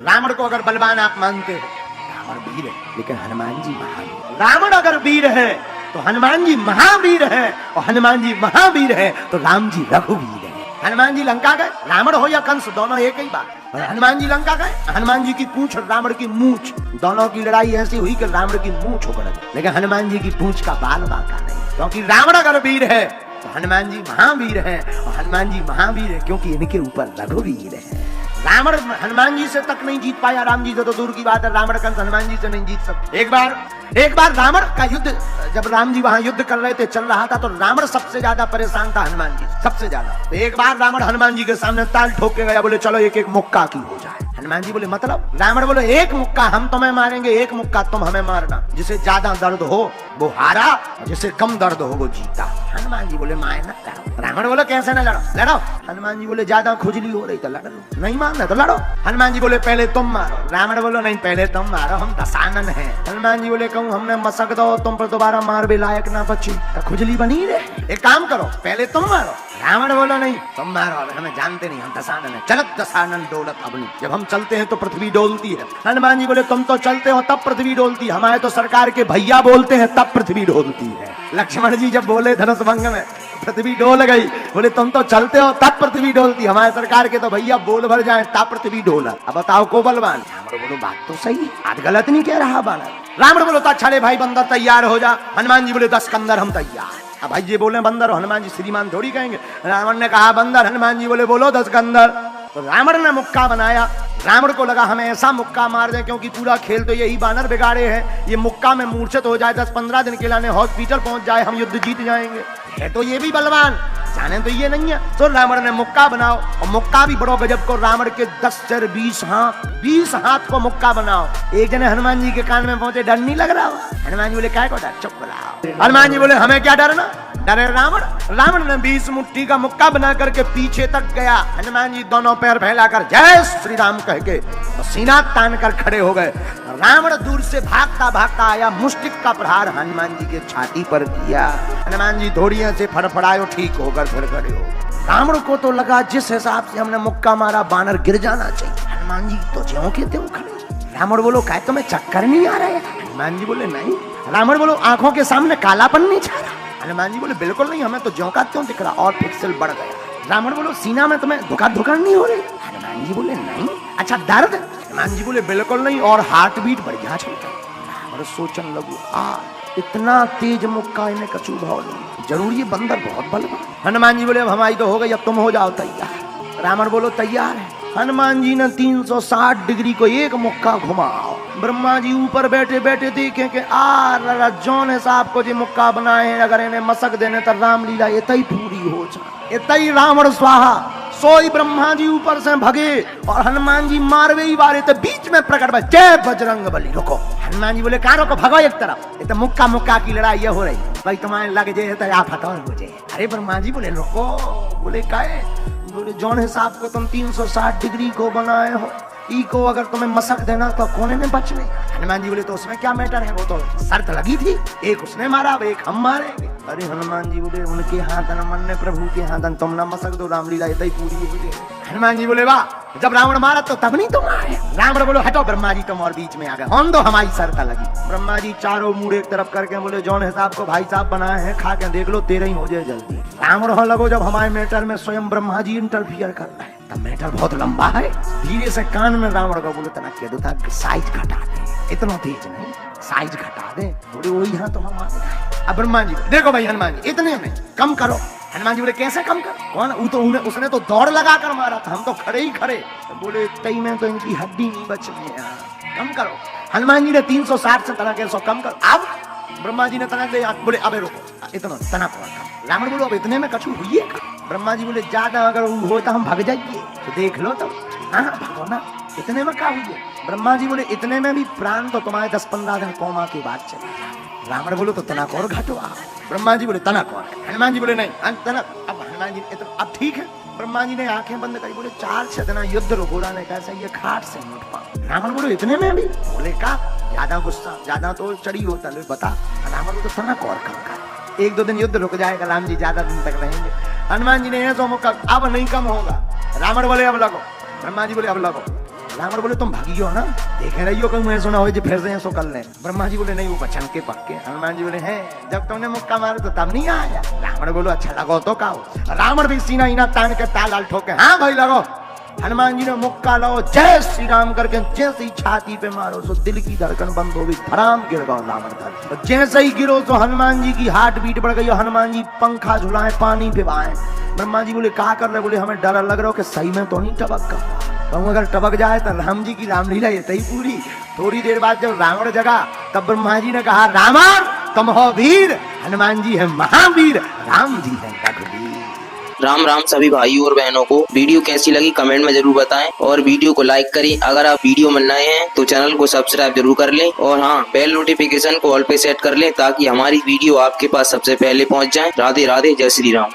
रावण को अगर बलवान आप मानते हो, रावण वीर है लेकिन हनुमान जी महावीर। रावण अगर वीर है तो हनुमान जी महावीर है, और हनुमान जी महावीर है तो राम जी रघुवीर है। हनुमान जी लंका गए, रावण हो या कंस दोनों एक ही बात। और हनुमान जी लंका गए, हनुमान जी की पूंछ और रावण की मूंछ, दोनों की लड़ाई ऐसी हुई कि रावण की मूंछ उगड़ गई, लेकिन हनुमान जी की पूंछ का बाल बांका नहीं। क्योंकि रावण अगर वीर है तो हनुमान जी महावीर है, और हनुमान जी महावीर है क्योंकि इनके ऊपर रघुवीर है। रावण हनुमान जी से तक नहीं जीत पाया, राम जी से तो दूर की बात है, रावण कंस हनुमान जी से नहीं जीत सकते। एक बार रावण का युद्ध, जब राम जी वहां युद्ध कर रहे थे, चल रहा था, तो रावण सबसे ज्यादा परेशान था हनुमान जी, सबसे ज्यादा। तो एक बार रावण हनुमान जी के सामने ताल ठोक के गया, बोले चलो एक एक मुक्का की हो जाए। हनुमान जी बोले मतलब? रावण बोले एक मुक्का हम तुम्हें मारेंगे, एक मुक्का तुम हमें मारना, जिसे ज्यादा दर्द हो वो हारा, जिसे कम दर्द हो वो जीता। हनुमान जी बोले माए ना लड़ो। रावण बोले कैसे ना लड़ो? लड़ो। हनुमान जी बोले ज्यादा खुजली हो रही तो लड़ लो, नहीं मारना तो लड़ो। हनुमान जी बोले पहले तुम मारो। रावण बोलो नहीं पहले तुम मारो, हम दशानन है। हनुमान जी बोले कहूँ हमने मसक दो, तुम पर दोबारा मार भी लायक ना बची, तो खुजली बनी रहे। एक काम करो पहले तुम मारो। रावण बोलो नहीं तुम मारो, हमें जानते नहीं, हम दशानन है। चलत दशानन डोलत अबनी, जब हम चलते हैं तो पृथ्वी डोलती है। हनुमान जी बोले तुम तो चलते हो तब पृथ्वी डोलती है, हमारे तो सरकार के भैया बोलते हैं तब पृथ्वी डोलती है। लक्ष्मण जी जब बोले धनुष भंग में पृथ्वी डोल गई, बोले तुम तो चलते हो तब पृथ्वी डोलती, हमारे सरकार के तो भैया बोल भर जाए तब पृथ्वी डोला। अब बताओ को बलवान? रावण बोलो बात तो सही, आज गलत नहीं कह रहा बालक। रावण बोलो तो छड़े भाई बंदर तैयार हो जा। हनुमान जी बोले 10 कंदर हम तैयार। अब भाई जी बोले बंदर, हनुमान जी श्रीमान थोड़ी कहेंगे। रावण ने कहा बंदर, हनुमान जी बोले बोलो 10 कंदर। तो रावण ने मुक्का बनाया। रावण को लगा हमें ऐसा मुक्का मार दे, क्योंकि पूरा खेल तो यही बानर बिगाड़े हैं, ये मुक्का में मूर्छित हो जाए, 10-15 दिन के लिए हॉस्पिटल पहुंच जाए, हम युद्ध जीत जाएंगे। है तो ये भी बलवान, जाने तो ये नहीं है। तो रावण ने मुक्का बनाओ, और मुक्का भी बड़ो गजब को, रावण के 10 सिर 20 हाथ, 20 हाथ को मुक्का बनाओ। एक जने हनुमान जी के कान में पहुंचे, डर नहीं लग रहा? हनुमान जी बोले क्या को डर? चुप बुलाओ। हनुमान जी बोले हमें क्या डरना, डरे रावण। रावण ने 20 मुट्ठी का मुक्का बना करके पीछे तक गया। हनुमान जी दोनों पैर फैलाकर जय श्री राम कह के तो सीना तान कर खड़े हो गए। रावण दूर से भागता भागता आया, मुष्टिक का प्रहार हनुमान जी के छाती पर किया। हनुमान जी थोड़ियां से फड़फड़ाए, ठीक होकर फिर खड़े हो। रावण को तो लगा जिस हिसाब से हमने मुक्का मारा बानर गिर जाना चाहिए। हनुमान जी तो ज्यों के त्यों खड़े। रावण बोलो क्या तुम्हें चक्कर नहीं आ रहा है? हनुमान जी बोले नहीं। रावण बोलो आंखों के सामने कालापन नहीं छा रहा? हनुमान जी बोले बिल्कुल नहीं, हमें तो ज्यों का त्यों दिख रहा, और पिक्सल बढ़ गया। रावण बोलो सीना में तुम्हें धुका नहीं हो रही? हनुमान जी बोले नहीं। अच्छा दर्द? हनुमान जी बोले बिल्कुल नहीं, और हार्ट बीट बढ़िया चलता। रावण सोचन लगू इतना तेज मुक्का इन्हें कछू भाव नहीं, जरूर ये बंदर बहुत बलवान। हनुमान जी बोले अब हमारी तो हो गई, अब तुम हो जाओ तैयार। रावण बोलो तैयार है। हनुमान जी ने 360 डिग्री को एक मुक्का घुमाओ। ब्रह्मा जी ऊपर बैठे बैठे देखे कि जौन साहब को जो मुक्का बनाए हैं, अगर इन्हें मसक देने तो रामलीला इतना ही पूरी हो जाए। इतना ही रावण स्वाहा। सोई ब्रह्मा जी ऊपर से भगे, और हनुमान जी मारवे ही वाले तो बीच में प्रकट भय जय बजरंग बली। रुको। हनुमान जी बोले कहाँ रुको, भगो एक तरफ, ये तो मुक्का की लड़ाई ये हो रही भाई, तुम्हारे लग जाए तो आप हटो मुझे। अरे ब्रह्मा जी बोले रुको। बोले काहे? बोले जौन हिसाब को तुम 360 डिग्री को बनाए हो, ई को अगर तुम्हें मसक देना तो कोने में बचने। हनुमान जी बोले तो उसमें क्या मैटर है, वो तो शर्त लगी थी, एक उसने मारा अब एक हम मारेंगे। अरे हनुमान जी बोले उनके हाथ न मन्ने प्रभु के हाथ, तुम ना मसक दो, रामलीला इतना ही पूरी हो गई। हनुमान जी बोले वाह, जब रावण मारा तो तब नहीं तुम आए। रावण बोलो हटो, ब्रह्मा जी तुम और बीच में आ गए, होन दो हमारी शर्त लगी। ब्रह्मा जी चारों मुड़ एक तरफ करके बोले जौन हिसाब को भाई साहब बनाए हैं खा के देख लो, तेरे ही हो जाए जल्दी। रावण हो लगो जब हमारे मैटर में स्वयं ब्रह्मा जी इंटरफियर कर रहे हैं, तब मैटर बहुत लंबा है। धीरे से कान में रावण का बोले तना कह दो था साइज घटा दे, इतना तेज नहीं, साइज घटा दे। बोले वही यहाँ तो हम आ गए। अब ब्रह्मा जी देखो भाई हनुमान जी इतने में कम करो। हनुमान जी बोले कैसे कम कर? कौन? उसने तो दौड़ लगा कर मारा था, हम तो खड़े ही खड़े। तो बोले तई में तो इनकी हड्डी नहीं बच रही है, कम करो। हनुमान जी ने 360 से तना के 100 कम कर। अब ब्रह्मा जी ने तना के बोले अबे रोको, इतना तना को। रावण बोलो अब इतने में कछु हुई है? ब्रह्मा जी बोले ज्यादा अगर हो तो हम भाग जाइए, तो देख लो तो। हाँ भागो ना, इतने में क्या हुई है? ब्रह्मा जी बोले इतने में भी प्राण तो तुम्हारे 10-15 दिन कोमा की बात चलेगा। रावण बोलो तो तनक और घटवा। ब्रह्मा जी बोले तनक और। हनुमान जी बोले नहीं तनक। अब हनुमान जी अब ठीक है। ब्रह्मा जी ने आंखें बंद करी, बोले 4 दिन युद्ध रोकोड़ा ने कैसा ये खाट से नहीं उठ पा। रावण बोले इतने में भी? बोले का ज्यादा गुस्सा ज्यादा तो चढ़ी होता ले बता। रावण बोले तो तनक और कम कर, 1-2 दिन युद्ध रुक जाएगा, राम जी ज्यादा दिन तक रहेंगे। हनुमान जी ने ऐसा मौका अब नहीं कम होगा। रावण बोले अब लगो। ब्रह्मा जी बोले अब लगो। रावण बोले तुम भागी हो ना, देखे रही हो कहीं मैं सुना हो फिर से ऐसो कर ले। ब्रह्मा जी बोले नहीं वो बचन के पक्के। हनुमान जी बोले हैं जब तुमने मुक्का मारा तो तब नहीं आया। रावण बोलो अच्छा लगो तो काओ। रावण भी सीना इना तान के ताल ठोके, हाँ भाई लगो। हनुमान जी ने मुक्का लो, जय श्री राम करके जैसे ही छाती पे मारो सो दिल की धड़कन बंद हो गई, धड़ाम गिर गया रावण पर। जैसे ही गिरो तो हनुमान जी की हार्ट बीट बढ़ गई। हनुमान जी पंखा झुलाए, पानी पिवाए। ब्रह्मा जी बोले कहा कर रहे? बोले हमें डर लग रहा हो कि सही में तो नहीं टपक का, तो अगर टपक जाए तो राम जी की रामलीला ये तही पूरी। थोड़ी देर बाद जब रावण जगा तब ब्रह्मा जी ने कहा रावण तुम हो वीर, हनुमान जी है महावीर, राम जी है रघुवीर। राम राम सभी भाइयों और बहनों को। वीडियो कैसी लगी कमेंट में जरूर बताएं और वीडियो को लाइक करें। अगर आप वीडियो में नए हैं तो चैनल को सब्सक्राइब जरूर कर लें और हाँ बेल नोटिफिकेशन को ऑल पे सेट कर लें ताकि हमारी वीडियो आपके पास सबसे पहले पहुंच जाए। राधे राधे, जय श्री राम।